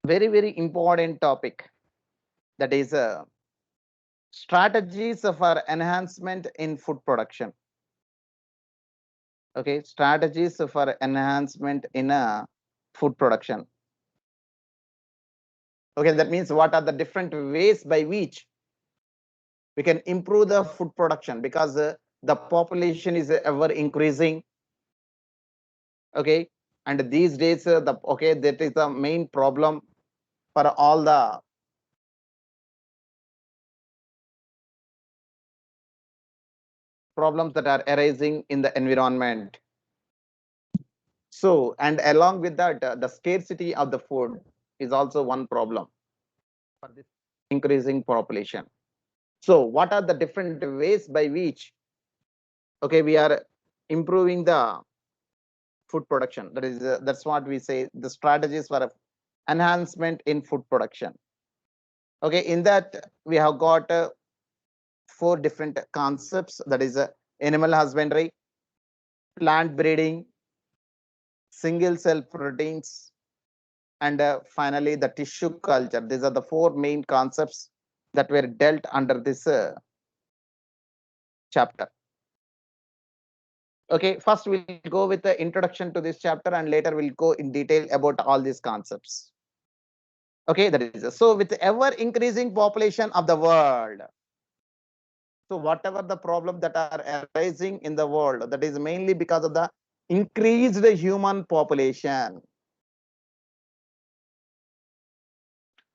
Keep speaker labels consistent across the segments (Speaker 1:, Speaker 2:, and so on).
Speaker 1: very, very important topic, that is strategies for enhancement in food production. Okay, strategies for enhancement in food production. Okay, that means what are the different ways by which we can improve the food production, because the population is ever increasing. Okay, and these days that is the main problem for all the problems that are arising in the environment. So, and along with that, the scarcity of the food is also one problem for this increasing population. So, what are the different ways by which, okay, we are improving the food production? That is, that's what we say, the strategies for enhancement in food production. Okay, in that we have got four different concepts. That is, animal husbandry, plant breeding, single cell proteins, and finally the tissue culture. These are the four main concepts that were dealt under this chapter. Okay, first we'll go with the introduction to this chapter, and later we'll go in detail about all these concepts. Okay, that is, so with ever increasing population of the world, so whatever the problem that are arising in the world, that is mainly because of the increased human population.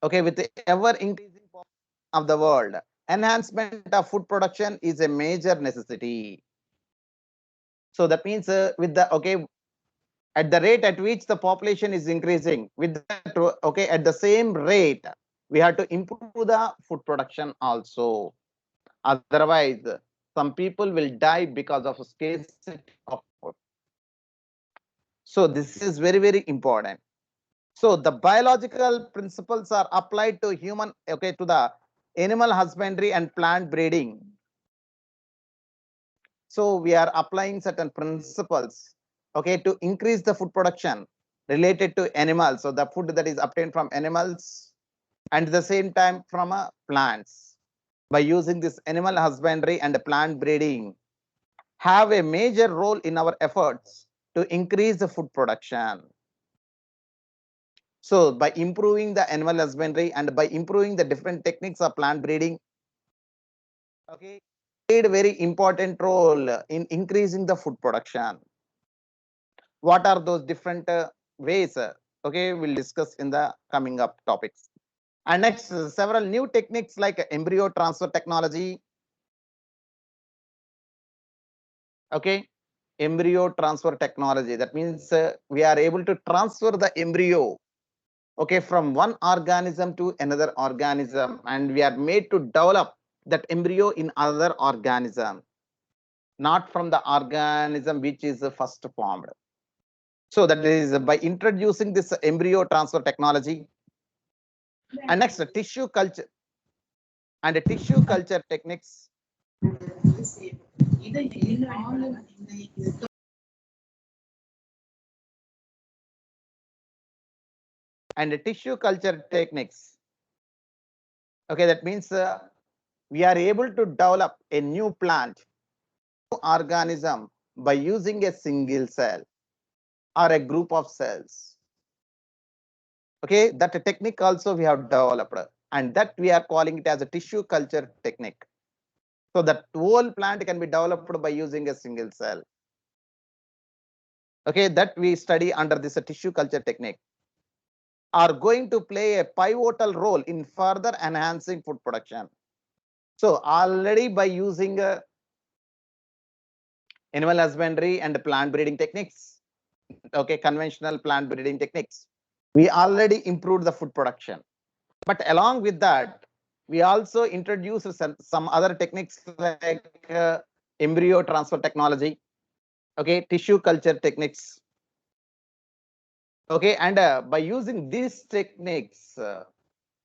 Speaker 1: Okay, with the ever increasing of the world, enhancement of food production is a major necessity. So that means with the, okay, at the rate at which the population is increasing, with that, okay, at the same rate we have to improve the food production also. Otherwise, some people will die because of scarcity of food. So this is very, very important. So the biological principles are applied to human, okay, to the animal husbandry and plant breeding. So we are applying certain principles, okay, to increase the food production related to animals. So the food that is obtained from animals and at the same time from plants, by using this animal husbandry and plant breeding, have a major role in our efforts to increase the food production. So by improving the animal husbandry and by improving the different techniques of plant breeding, okay, played a very important role in increasing the food production. What are those different ways? Okay, we'll discuss in the coming up topics. And next, several new techniques like embryo transfer technology. Okay, embryo transfer technology. That means we are able to transfer the embryo, okay, from one organism to another organism, and we are made to develop that embryo in other organism, not from the organism which is first formed. So that is by introducing this embryo transfer technology. And next, tissue culture and tissue culture techniques. And tissue culture techniques. Okay, that means we are able to develop a new plant, new organism by using a single cell or a group of cells. Okay, that technique also we have developed, and that we are calling it as a tissue culture technique. So that whole plant can be developed by using a single cell. Okay, that we study under this tissue culture technique, are going to play a pivotal role in further enhancing food production. So already by using animal husbandry and plant breeding techniques, okay, conventional plant breeding techniques, we already improved the food production. But along with that, we also introduced some other techniques like embryo transfer technology, okay, tissue culture techniques. Okay, and by using these techniques,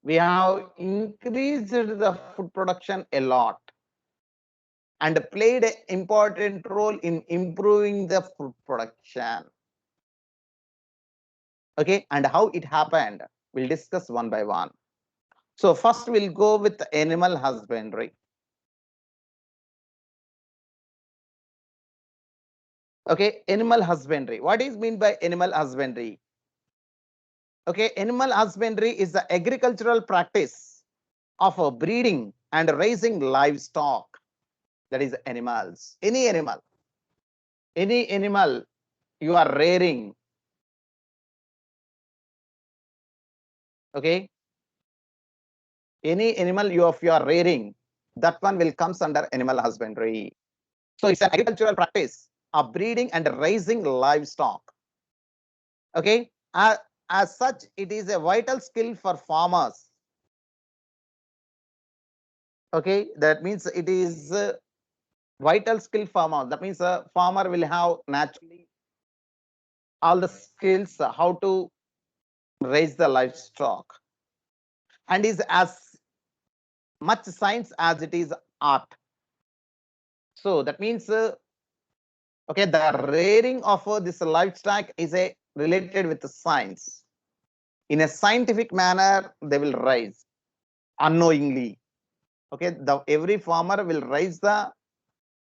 Speaker 1: we have increased the food production a lot and played an important role in improving the food production. Okay, and how it happened? We'll discuss one by one. So first we'll go with animal husbandry. Okay, animal husbandry. What is mean by animal husbandry? Okay, animal husbandry is the agricultural practice of breeding and raising livestock. That is animals. Any animal you are rearing. Okay, any animal you are rearing, that one will comes under animal husbandry. So it's an agricultural practice of breeding and raising livestock. Okay, as such, it is a vital skill for farmers. Okay, that means it is a vital skill farmer. That means a farmer will have naturally all the skills how to raise the livestock, and is as much science as it is art. So that means okay, the rearing of this livestock is a related with the science. In a scientific manner, they will raise unknowingly. Okay, the every farmer will raise the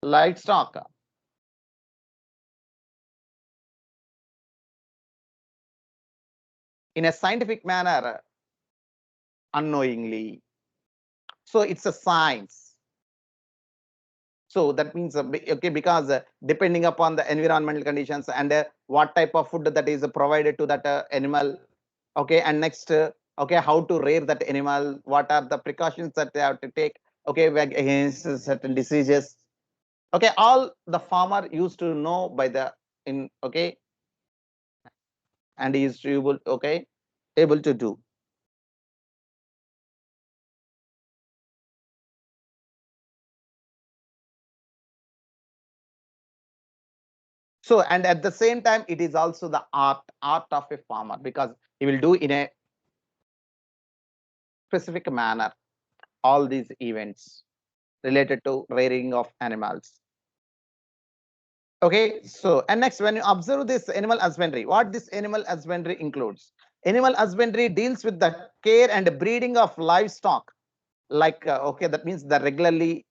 Speaker 1: livestock in a scientific manner unknowingly. So it's a science. So that means okay, because depending upon the environmental conditions and what type of food that is provided to that animal. Okay, and next okay, how to rear that animal, what are the precautions that they have to take, okay, against certain diseases. Okay, all the farmer used to know by the in. Okay, and he is able, okay, able to do. So, and at the same time, it is also the art of a farmer, because he will do in a specific manner all these events related to rearing of animals. Okay, so and next, when you observe this animal husbandry, what this animal husbandry includes? Animal husbandry deals with the care and breeding of livestock. Like okay, that means the regularly.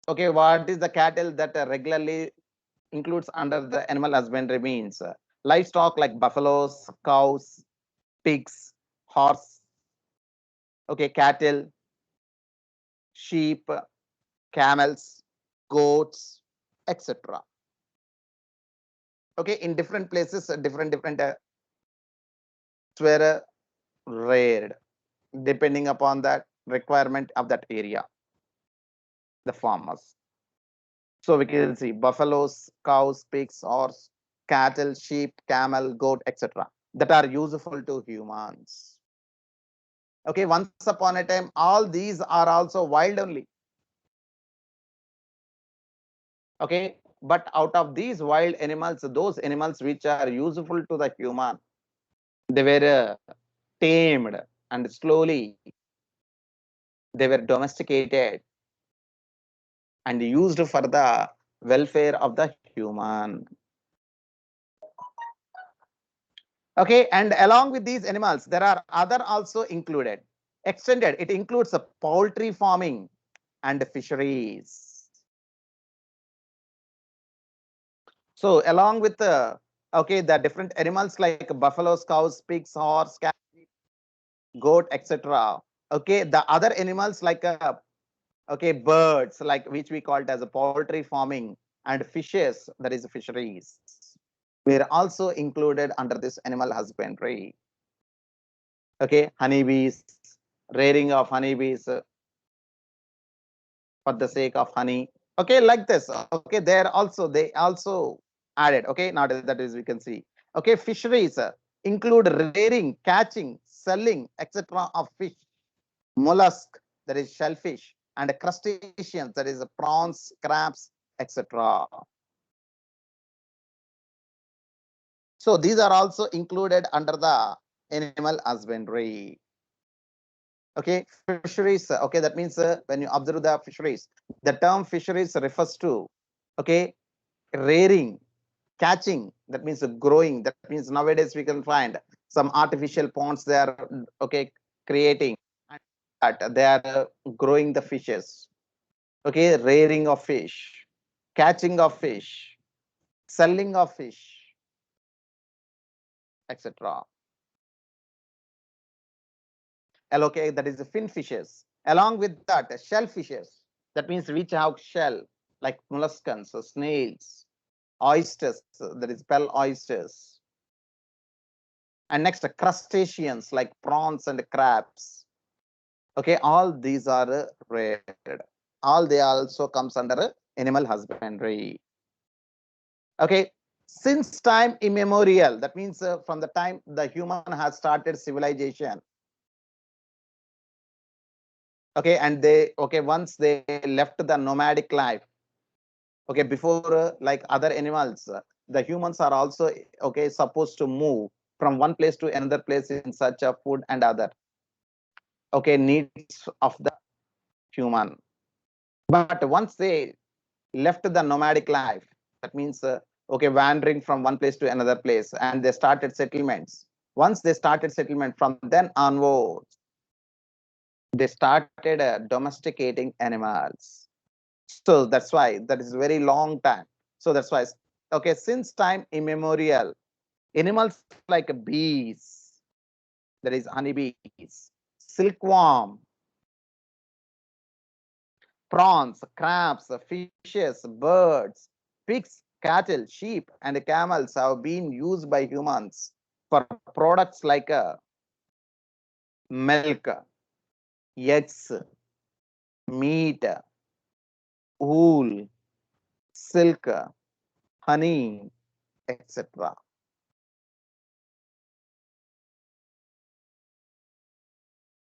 Speaker 1: Okay, what is the cattle that regularly includes under the animal husbandry means livestock like buffaloes, cows, pigs, horse, okay, cattle, sheep, camels, goats, etc. Okay, in different places, different were reared depending upon that requirement of that area, the farmers. So we can see buffaloes, cows, pigs, horse, cattle, sheep, camel, goat, etc. that are useful to humans. Okay, once upon a time, all these are also wild only. Okay, but out of these wild animals, those animals which are useful to the human, they were tamed, and slowly they were domesticated and used for the welfare of the human. Okay, and along with these animals, there are other also included. Extended, it includes poultry farming and fisheries. So along with the okay, the different animals like buffaloes, cows, pigs, horse, cat, goat, etc. Okay, the other animals like okay, birds, like which we call it as a poultry farming, and fishes, that is fisheries, were also included under this animal husbandry. Okay, honeybees, rearing of honeybees for the sake of honey. Okay, like this. Okay, they also added. Okay, not that is we can see. Okay, fisheries include rearing, catching, selling, etc. of fish, mollusk, that is shellfish, and crustaceans, that is prawns, crabs, etc. So these are also included under the animal husbandry. Okay, fisheries. Okay, that means when you observe the fisheries, the term fisheries refers to okay, rearing, catching. That means growing. That means nowadays we can find some artificial ponds they are okay creating, and that they are growing the fishes, okay, rearing of fish, catching of fish, selling of fish, etc. Okay, that is the fin fishes. Along with that, shellfishes. That means which have shell, like molluscans, snails, oysters, that is pearl oysters. And next, crustaceans like prawns and crabs. Okay, all these are reared. All they also comes under animal husbandry. Okay, since time immemorial, that means from the time the human has started civilization. Okay, and they once they left the nomadic life. Okay, before like other animals, the humans are also supposed to move from one place to another place in search of food and other needs of the human. But once they left the nomadic life, that means wandering from one place to another place, and they started settlements. Once they started settlement, from then onwards they started domesticating animals. So that's why that is very long time. So that's why since time immemorial, animals like bees, that is honeybees, silkworm, prawns, crabs, fishes, birds, pigs, cattle, sheep, and camels have been used by humans for products like milk, eggs, meat, wool, silk, honey, etc.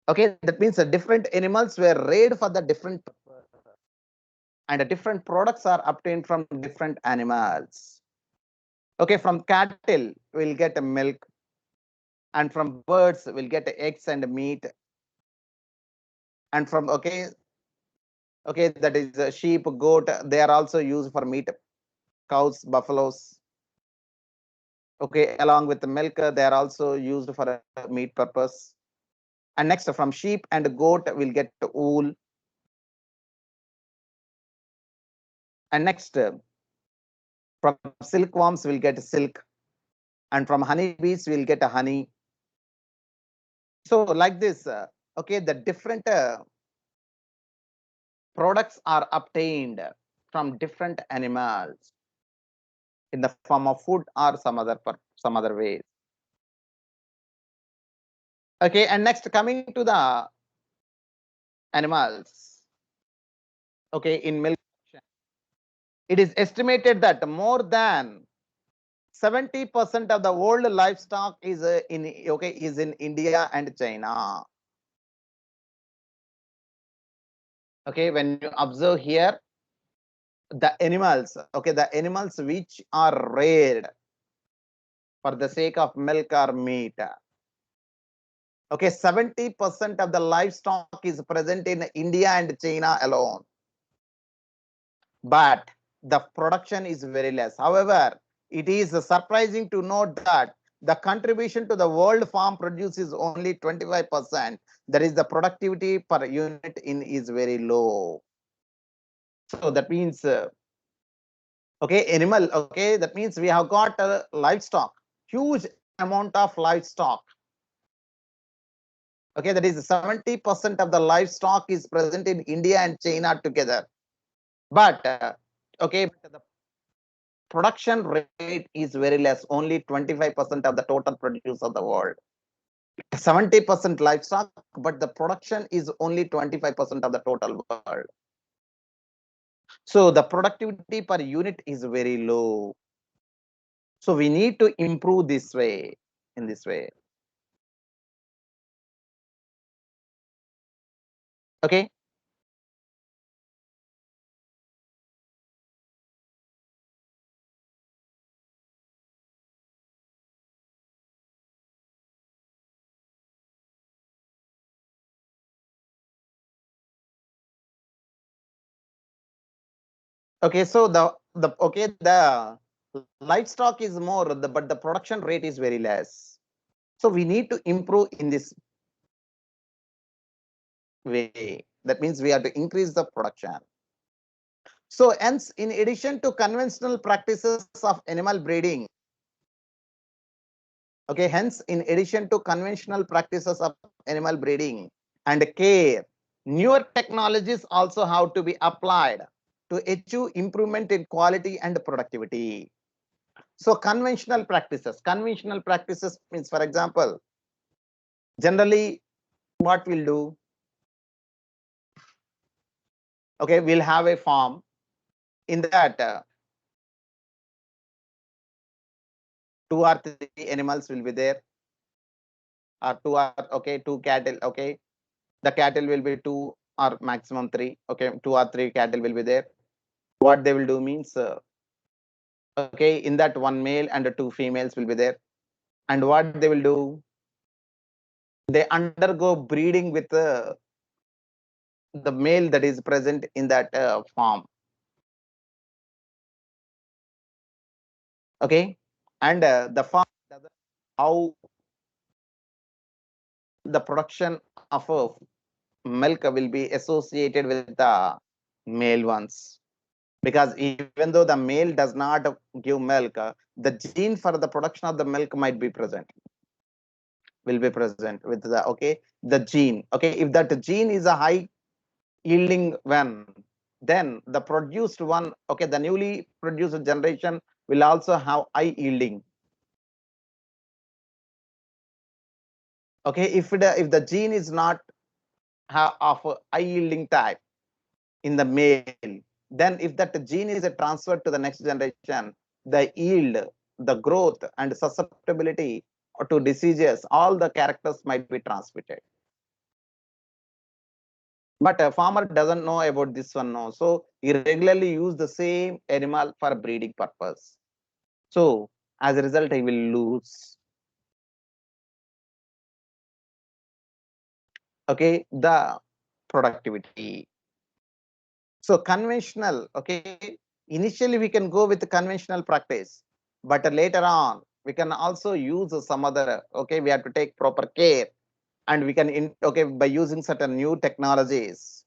Speaker 1: Okay, that means the different animals were reared for the different and the different products are obtained from different animals. Okay, from cattle we'll get milk, and from birds we'll get eggs and meat, and from that is sheep, goat, they are also used for meat, cows, buffaloes. Okay, along with the milk, they are also used for a meat purpose. And next, from sheep and goat we'll get wool. And next, from silkworms we'll get silk, and from honeybees we'll get a honey. So like this, the different products are obtained from different animals in the form of food or some other ways. Okay, and next coming to the animals. Okay, in milk production, it is estimated that more than 70% of the world livestock is in India and China. Okay, when you observe here, the animals which are reared for the sake of milk or meat. Okay, 70% of the livestock is present in India and China alone. But the production is very less. However, it is surprising to note that the contribution to the world farm produce is only 25%. That is, the productivity per unit in is very low. So that means animal, that means we have got livestock, huge amount of livestock. Okay, that is 70% of the livestock is present in India and China together. But the production rate is very less, only 25% of the total produce of the world. 70% livestock, but the production is only 25% of the total world. So the productivity per unit is very low. So we need to improve this way, in this way. Okay. Okay, so the livestock is more, but the production rate is very less. So we need to improve in this way. That means we have to increase the production. So hence, in addition to conventional practices of animal breeding, okay, hence, in addition to conventional practices of animal breeding and care, newer technologies also have to be applied to achieve improvement in quality and productivity. So conventional practices means, for example, generally what we'll do, okay, we'll have a farm. In that, two or three animals will be there, or two cattle, okay. The cattle will be two or maximum three, okay, two or three cattle will be there. What they will do means, okay, in that one male and two females will be there. And what they will do, they undergo breeding with the male that is present in that farm, okay. And the farm doesn't how the production of milk will be associated with the male ones, because even though the male does not give milk, the gene for the production of the milk might be present, will be present with the, okay, the gene, okay. If that gene is a high yielding one, then the produced one, okay, the newly produced generation will also have high yielding, okay. If the gene is not of a high yielding type in the male, then if that gene is transferred to the next generation, the yield, the growth and susceptibility to diseases, all the characters might be transmitted. But a farmer doesn't know about this one, no. So he regularly use the same animal for breeding purpose. So as a result, he will lose, okay, the productivity. So conventional, okay, initially we can go with the conventional practice, but later on we can also use some other, okay, we have to take proper care, and we can okay, by using certain new technologies,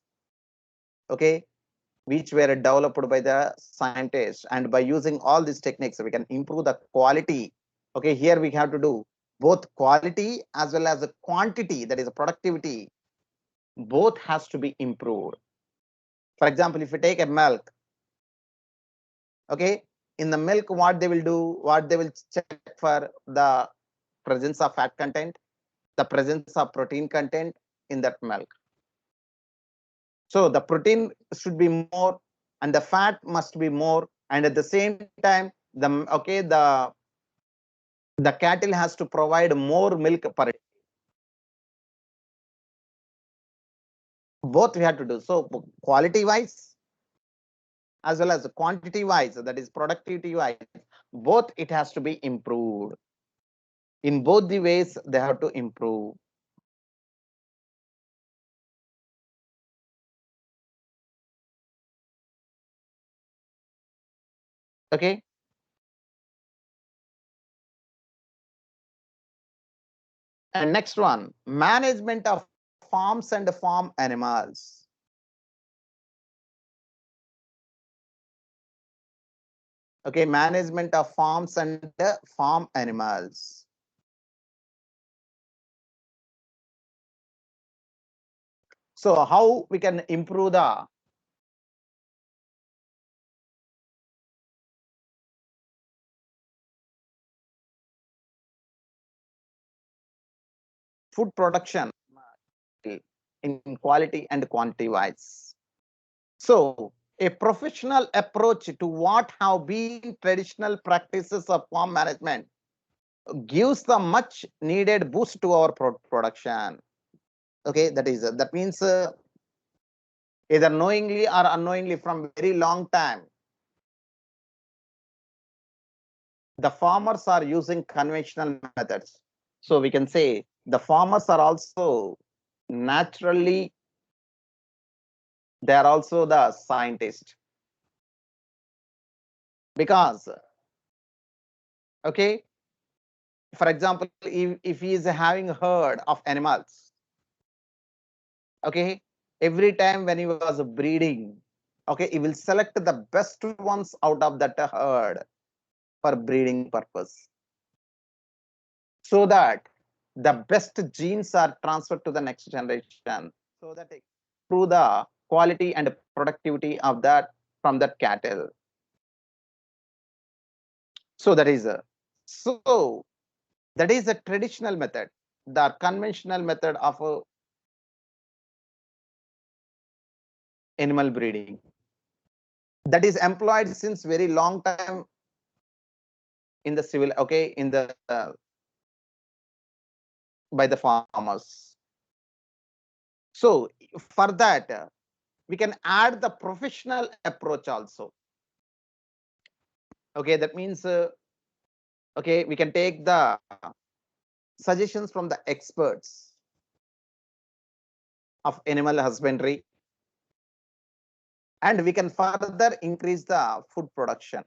Speaker 1: okay, which were developed by the scientists, and by using all these techniques we can improve the quality. Okay, here we have to do both quality as well as the quantity, that is the productivity, both has to be improved. For example, if you take a milk, okay, in the milk, what they will do, what they will check for the presence of fat content, the presence of protein content in that milk. So the protein should be more and the fat must be more, and at the same time, the, okay, the cattle has to provide more milk per day. Both we have to do. So quality wise as well as quantity wise, that is productivity wise, both it has to be improved. In both the ways they have to improve. Okay. And next one, management of farms and farm animals. Okay, management of farms and farm animals. So how we can improve the food production in quality and quantity wise? So a professional approach to what have been traditional practices of farm management gives the much needed boost to our production. Okay, that means either knowingly or unknowingly from very long time, the farmers are using conventional methods. So we can say the farmers are also naturally, they are also the scientists, because, okay, For example, if he is having a herd of animals, okay, every time when he was breeding, okay, he will select the best ones out of that herd for breeding purpose, so that the best genes are transferred to the next generation, so that it improve the quality and productivity of that from that cattle. So that is a so that is a traditional method, the conventional method of animal breeding, that is employed since very long time in the civil, okay, in the by the farmers. So for that, we can add the professional approach also. Okay, that means okay, we can take the suggestions from the experts of animal husbandry, and we can further increase the food production,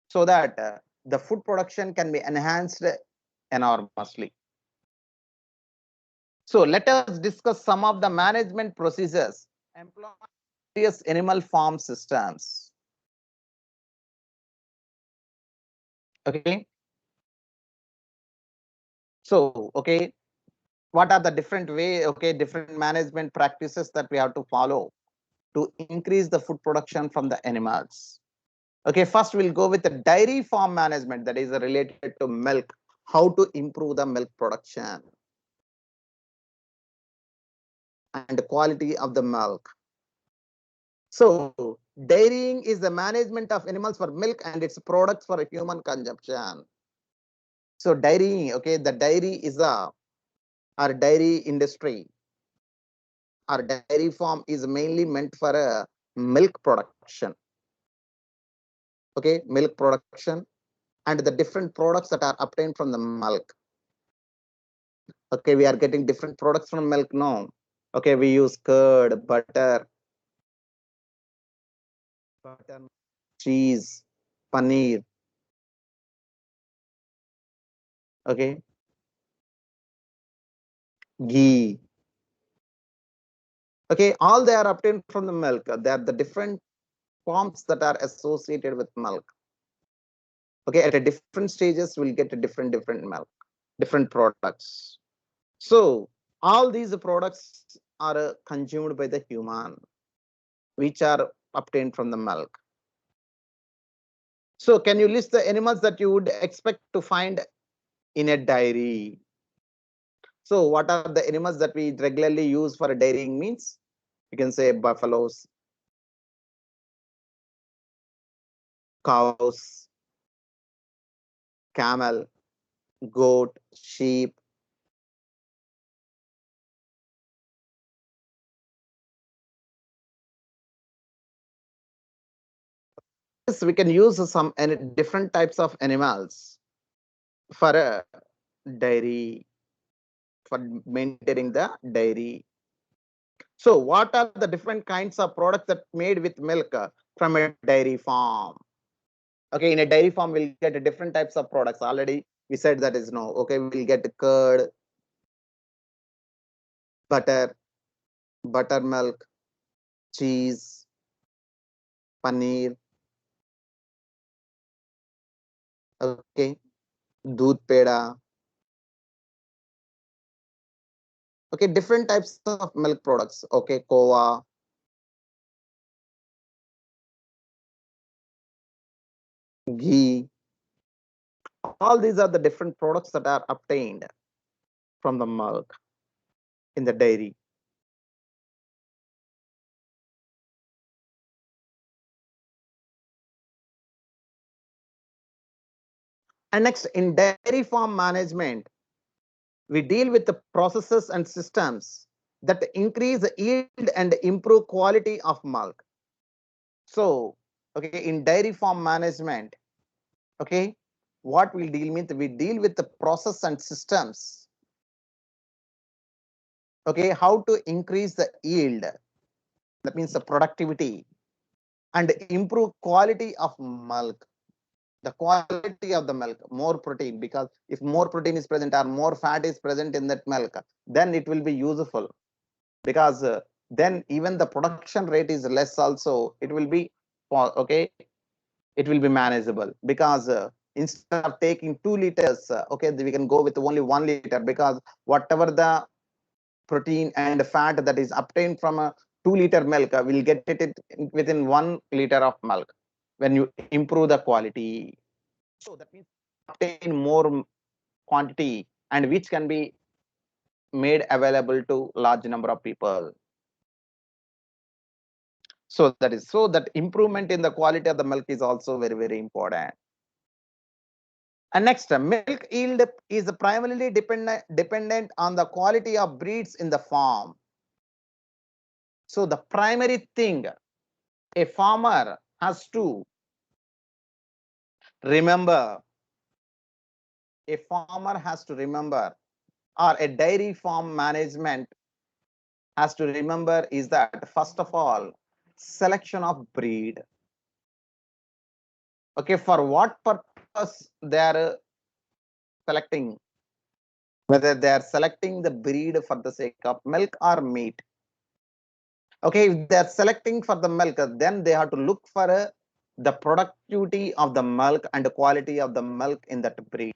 Speaker 1: so that the food production can be enhanced enormously. So let us discuss some of the management procedures employed in various animal farm systems. Okay. So, okay, what are the different way, okay, different management practices that we have to follow to increase the food production from the animals? Okay, first we'll go with the dairy farm management, that is related to milk, how to improve the milk production and the quality of the milk. So dairying is the management of animals for milk and its products for human consumption. So dairy, okay, the dairy is our dairy industry. Our dairy farm is mainly meant for a milk production. Okay, milk production and the different products that are obtained from the milk. Okay, we are getting different products from milk now. Okay, we use curd, butter, cheese, paneer. Okay, ghee. Okay, all they are obtained from the milk. They are the different forms that are associated with milk. Okay, at a different stages, we'll get a different milk, different products. So all these products are consumed by the human, which are obtained from the milk. So can you list the animals that you would expect to find in a dairy? So what are the animals that we regularly use for dairying means? You can say buffaloes, cows, camel, goat, sheep. Yes, we can use some different types of animals for a dairy, for maintaining the dairy. So what are the different kinds of products that made with milk from a dairy farm? Okay, in a dairy farm, we'll get different types of products. Already we said that is no. Okay, we'll get curd, butter, buttermilk, cheese, paneer. Okay, doodh peda. Okay, different types of milk products. Okay, kova, ghee. All these are the different products that are obtained from the milk in the dairy. And next, in dairy farm management, we deal with the processes and systems that increase the yield and improve quality of milk. So, okay, in dairy farm management, okay, what we deal with? We deal with the process and systems. Okay, how to increase the yield? That means the productivity and improve quality of milk. the quality of the milk, more protein, because if more protein is present or more fat is present in that milk, then it will be useful, because then even the production rate is less also, it will be okay, it will be manageable, because instead of taking 2 liters, okay, we can go with only 1 liter, because whatever the protein and fat that is obtained from a 2-liter milk, will get it within 1 liter of milk when you improve the quality. So that means obtain more quantity, and which can be made available to large number of people. So that improvement in the quality of the milk is also very, very important. And next, milk yield is primarily dependent on the quality of breeds in the farm. So the primary thing a farmer has to remember, a farmer has to remember, or a dairy farm management has to remember, is that first of all, selection of breed. Okay, for what purpose they are selecting, whether they are selecting the breed for the sake of milk or meat. Okay, if they are selecting for the milk, then they have to look for the productivity of the milk and the quality of the milk in that breed.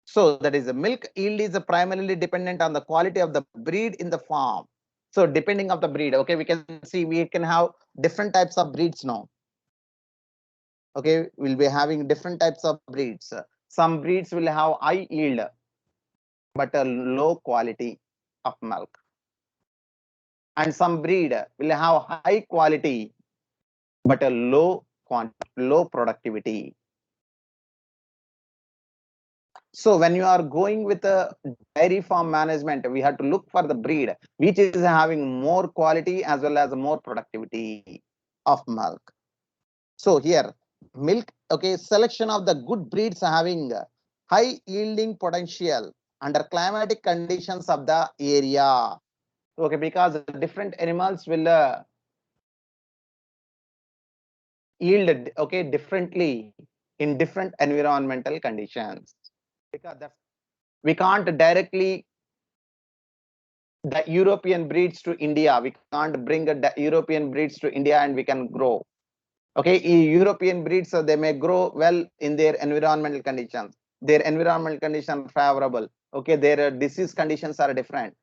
Speaker 1: So that is, the milk yield is primarily dependent on the quality of the breed in the farm. So depending of the breed, okay, we can see we can have different types of breeds now. Okay, we'll be having different types of breeds. Some breeds will have high yield but a low quality of milk, and some breed will have high quality but a low productivity. So when you are going with a dairy farm management, we have to look for the breed which is having more quality as well as more productivity of milk. So here, milk, okay, selection of the good breeds having high yielding potential under climatic conditions of the area. Okay, because different animals will yield, okay, differently in different environmental conditions. Because we can't directly the European breeds to India. We can't bring European breeds to India and we can grow. Okay, European breeds, they may grow well in their environmental conditions. Their environmental conditions are favorable. Okay, their disease conditions are different.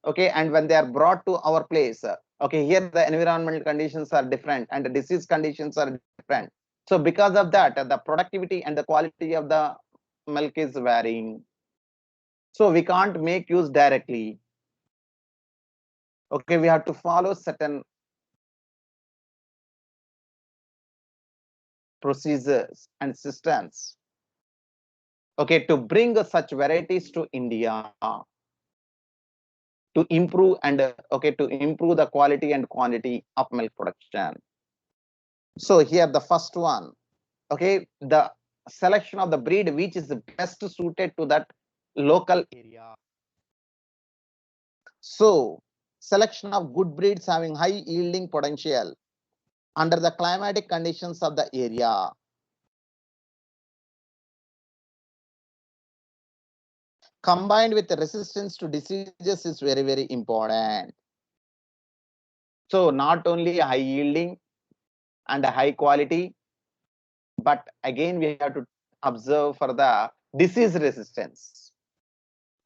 Speaker 1: Okay, and when they are brought to our place, okay, here the environmental conditions are different and the disease conditions are different. So because of that, the productivity and the quality of the milk is varying. So we can't make use directly. Okay, we have to follow certain procedures and systems, okay, to bring such varieties to India, to improve and okay, to improve the quality and quantity of milk production. So here the first one, okay, the selection of the breed which is the best suited to that local area. So selection of good breeds having high yielding potential under the climatic conditions of the area. Combined with the resistance to diseases is very, very important. So not only high yielding and high quality, but again we have to observe for the disease resistance.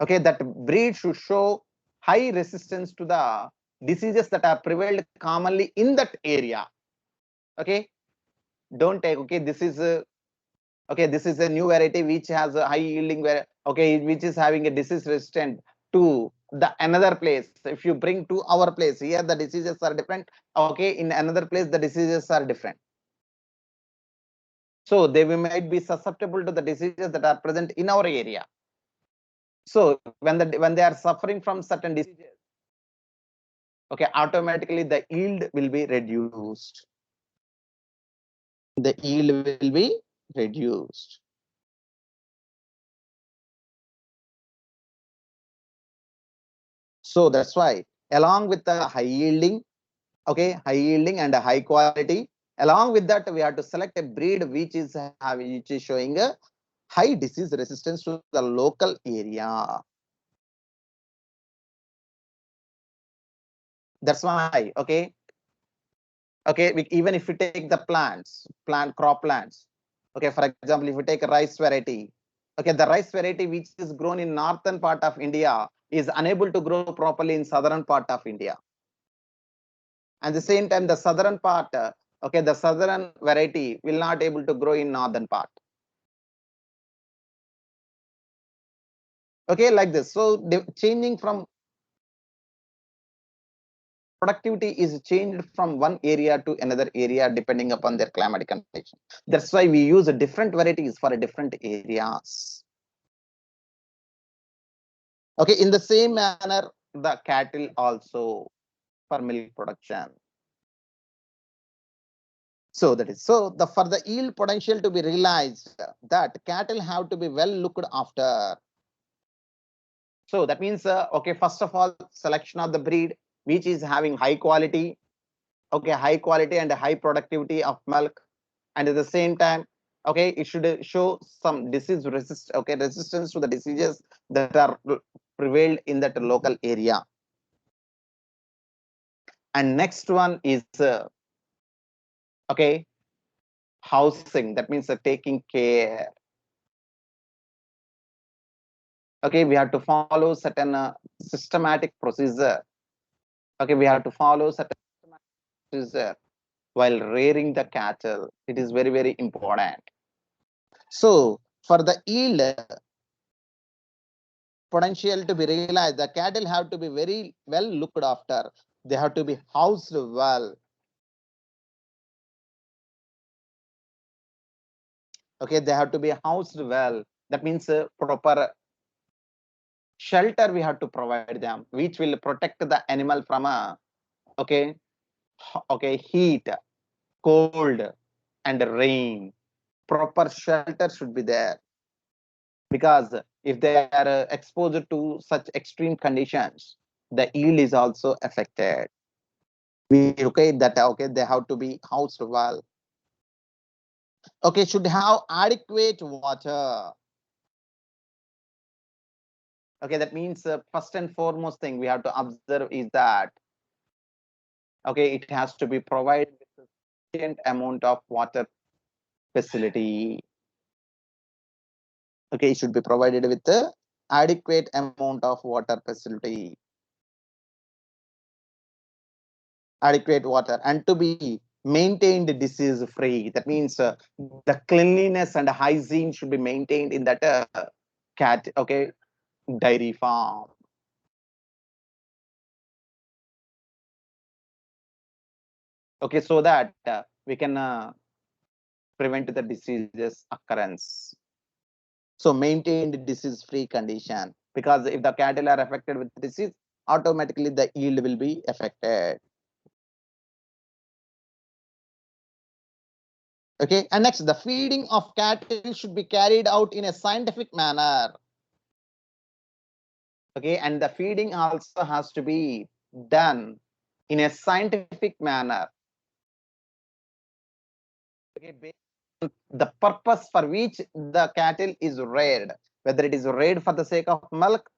Speaker 1: Okay, that breed should show high resistance to the diseases that are prevailed commonly in that area. Okay, don't take, okay, this is okay, this is a new variety which has a high yielding where, okay, which is having a disease resistant to the another place. If you bring to our place, here the diseases are different, okay, in another place the diseases are different. So they might be susceptible to the diseases that are present in our area. So when they are suffering from certain diseases, okay, automatically the yield will be reduced. The yield will be reduced. So that's why along with the high yielding, okay, high yielding and a high quality, Along with that, we have to select a breed which is showing a high disease resistance to the local area. That's why, okay, even if we take the crop plants, okay, for example, if we take a rice variety, okay, the rice variety which is grown in northern part of India is unable to grow properly in southern part of India. And the same time, the southern part, okay, the southern variety will not able to grow in northern part. Okay, like this. So changing from productivity is changed from one area to another area depending upon their climatic condition. That's why we use different varieties for different areas. Okay, in the same manner, the cattle also for milk production. So that is so the for the yield potential to be realized, that cattle have to be well looked after. So that means, okay, first of all, selection of the breed which is having high quality, okay, high quality and high productivity of milk, and at the same time, okay, it should show some resistance to the diseases that are prevailed in that local area. And next one is okay, housing. That means taking care. Okay, we have to follow certain systematic procedure. Okay, we have to follow certain procedure while rearing the cattle. It is very, very important. So for the yield potential to be realized, the cattle have to be very well looked after. They have to be housed well. Okay, they have to be housed well. That means proper shelter we have to provide them, which will protect the animal from a okay, heat, cold, and rain. Proper shelter should be there, because if they are exposed to such extreme conditions, the yield is also affected. Okay, they have to be housed well. Okay, should have adequate water. Okay, that means first and foremost thing we have to observe is that, okay, it has to be provided with sufficient amount of water facility. Okay, it should be provided with the adequate amount of water facility, adequate water, and to be maintained disease free. That means the cleanliness and hygiene should be maintained in that cat okay, dairy farm. Okay, so that we can prevent the diseases occurrence. So maintained disease free condition, because if the cattle are affected with disease, automatically the yield will be affected. Okay, and next, the feeding of cattle should be carried out in a scientific manner. Okay, and the feeding also has to be done in a scientific manner. Okay, based on the purpose for which the cattle is reared, whether it is reared for the sake of milk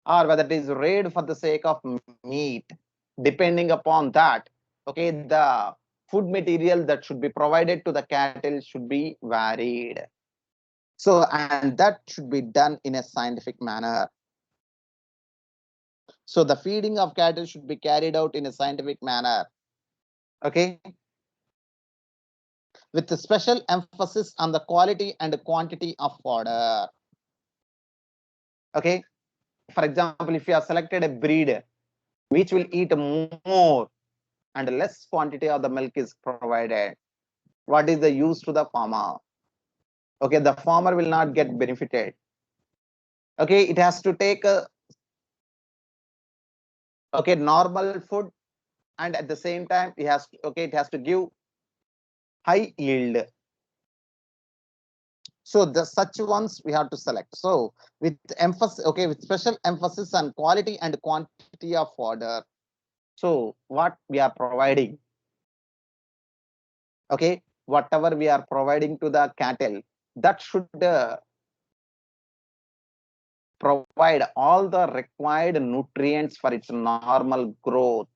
Speaker 1: or whether it is reared for the sake of meat, depending upon that, okay, the food material that should be provided to the cattle should be varied. So, and that should be done in a scientific manner. So the feeding of cattle should be carried out in a scientific manner. Okay, with a special emphasis on the quality and quantity of fodder. Okay, for example, if you have selected a breed which will eat more and less quantity of the milk is provided, what is the use to the farmer? Okay, the farmer will not get benefited. Okay, it has to take a okay, normal food, and at the same time it has to give high yield. So the such ones we have to select. So with emphasis, okay, with special emphasis on quality and quantity of fodder. So what we are providing, Okay, whatever we are providing to the cattle, that should provide all the required nutrients for its normal growth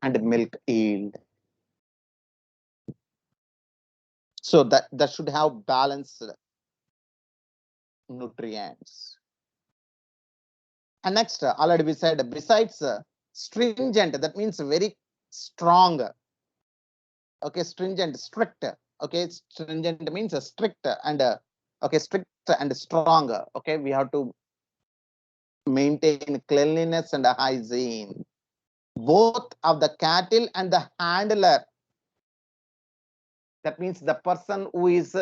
Speaker 1: and milk yield. So that should have balanced nutrients. And next, already we said, besides stringent, that means very strong. Okay, stringent, strict. Okay, stringent means strict and okay, strict and strong. Okay, we have to maintain cleanliness and hygiene. Both of the cattle and the handler. That means the person who is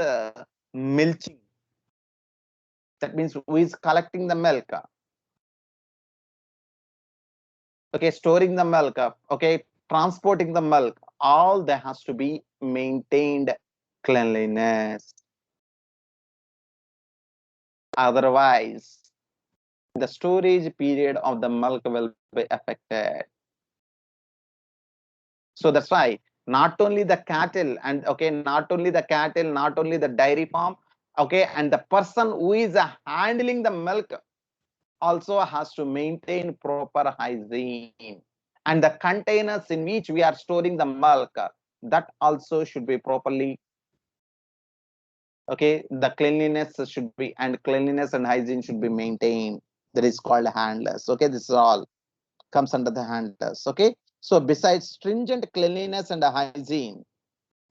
Speaker 1: milking. That means who is collecting the milk. Okay, storing the milk. Okay, transporting the milk. All there has to be maintained cleanliness. Otherwise, the storage period of the milk will be affected. So that's why not only the cattle and okay, not only the cattle, not only the dairy farm, okay, and the person who is handling the milk also has to maintain proper hygiene. And the containers in which we are storing the milk, that also should be properly, okay, the cleanliness should be, and cleanliness and hygiene should be maintained. That is called handlers. Okay, this is all comes under the handlers. Okay, so besides stringent cleanliness and hygiene,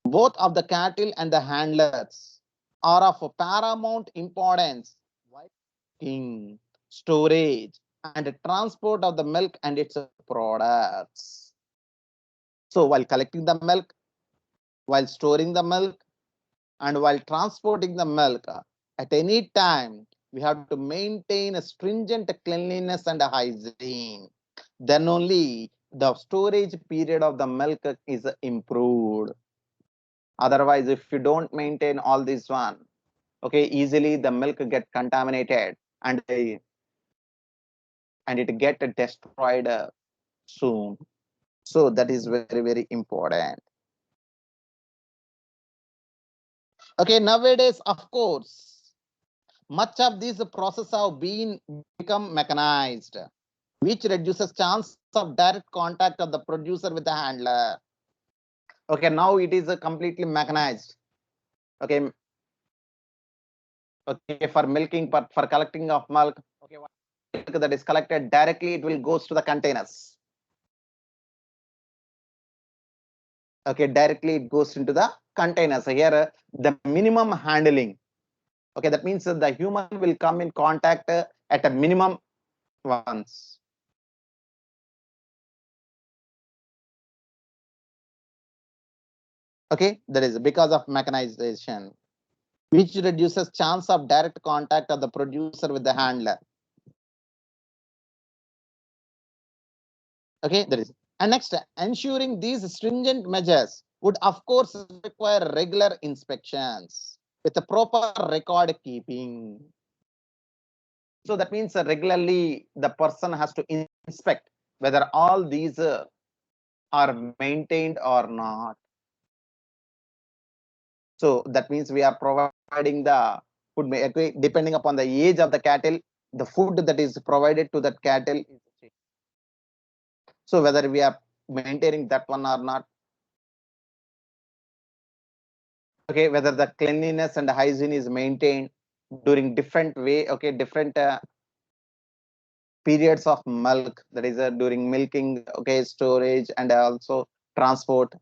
Speaker 1: both of the cattle and the handlers are of paramount importance while in storage and transport of the milk and its products. So while collecting the milk, while storing the milk, and while transporting the milk, at any time, we have to maintain a stringent cleanliness and hygiene. Then only the storage period of the milk is improved. Otherwise, if you don't maintain all this one, okay, easily the milk get contaminated and it get destroyed soon. So that is very, very important. Okay, nowadays, of course, much of these processes have become mechanized, which reduces chance of direct contact of the producer with the handler. Okay, now it is completely mechanized. Okay, okay, for milking, for collecting of milk. Okay, milk that is collected directly, it will goes to the containers. Okay, directly it goes into the containers. Here, the minimum handling. Okay, that means that the human will come in contact at a minimum once. Okay, that is because of mechanization, which reduces chance of direct contact of the producer with the handler. Okay, that is. And next, ensuring these stringent measures would of course require regular inspections with a proper record keeping. So that means regularly the person has to inspect whether all these are maintained or not. So that means we are providing the food, depending upon the age of the cattle, the food that is provided to that cattle is changed. So whether we are maintaining that one or not. Okay, whether the cleanliness and hygiene is maintained during different way, okay, different periods of milk, that is during milking, okay, storage and also transport.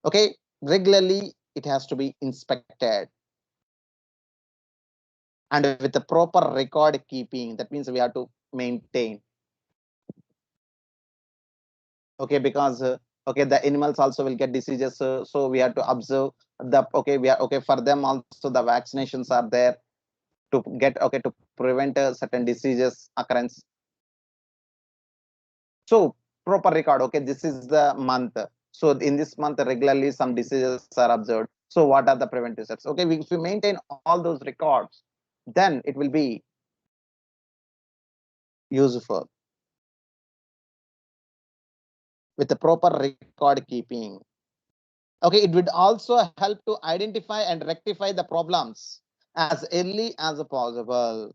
Speaker 1: Okay, regularly it has to be inspected and with the proper record keeping. That means we have to maintain. Okay, because okay, the animals also will get diseases, so we have to observe the, okay, we are okay for them also, the vaccinations are there to get, okay, to prevent certain diseases occurrence. So proper record, okay, this is the month, so in this month regularly some diseases are observed, so what are the preventive steps? Okay, if we maintain all those records, then it will be useful with the proper record keeping. Okay, it would also help to identify and rectify the problems as early as possible.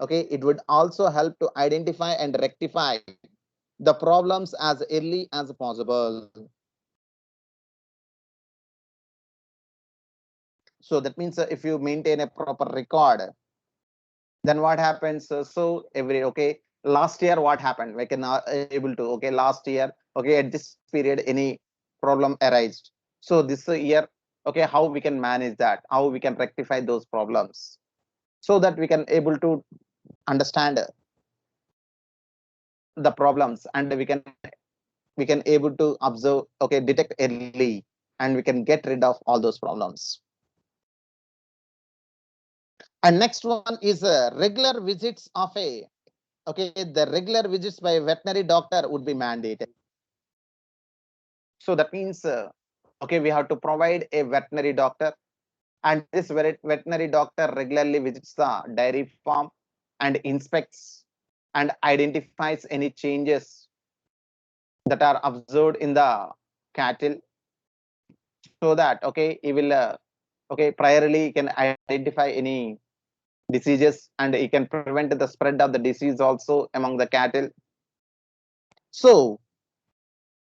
Speaker 1: Okay, it would also help to identify and rectify the problems as early as possible. So that means if you maintain a proper record, then what happens? So every okay, last year what happened? We can able to okay last year okay at this period any problem arised. So this year okay how we can manage that? How we can rectify those problems? So that we can able to understand the problems and we can able to observe okay detect early and we can get rid of all those problems. And next one is regular visits of a okay the regular visits by a veterinary doctor would be mandated. So that means okay we have to provide a veterinary doctor and this veterinary doctor regularly visits the dairy farm and inspects and identifies any changes that are observed in the cattle, so that okay he will okay priorly can identify any diseases and he can prevent the spread of the disease also among the cattle. So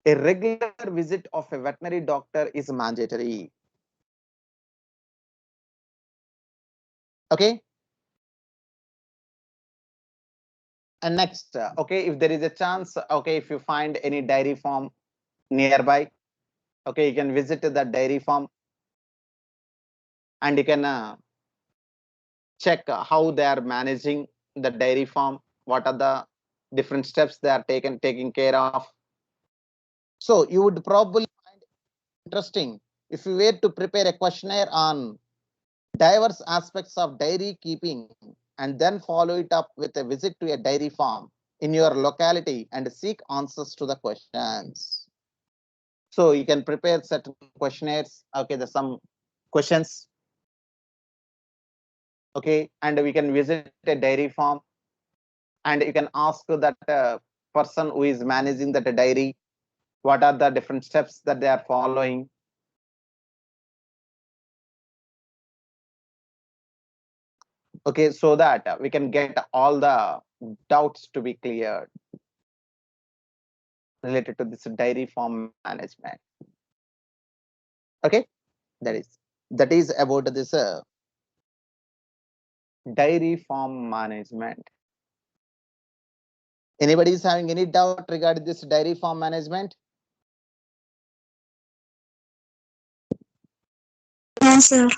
Speaker 1: a regular visit of a veterinary doctor is mandatory. Okay, and next okay if there is a chance okay if you find any dairy farm nearby, okay you can visit the dairy farm and you can check how they are managing the dairy farm, what are the different steps they are taking care of. So you would probably find interesting if you were to prepare a questionnaire on diverse aspects of dairy keeping and then follow it up with a visit to a dairy farm in your locality and seek answers to the questions. So you can prepare certain questionnaires. Okay, there's some questions. Okay, and we can visit a dairy farm and you can ask that person who is managing that dairy what are the different steps that they are following. Okay, so that we can get all the doubts to be cleared related to this dairy farm management. Okay, that is about this dairy farm management. Anybody is having any doubt regarding this dairy farm management?
Speaker 2: No, sir.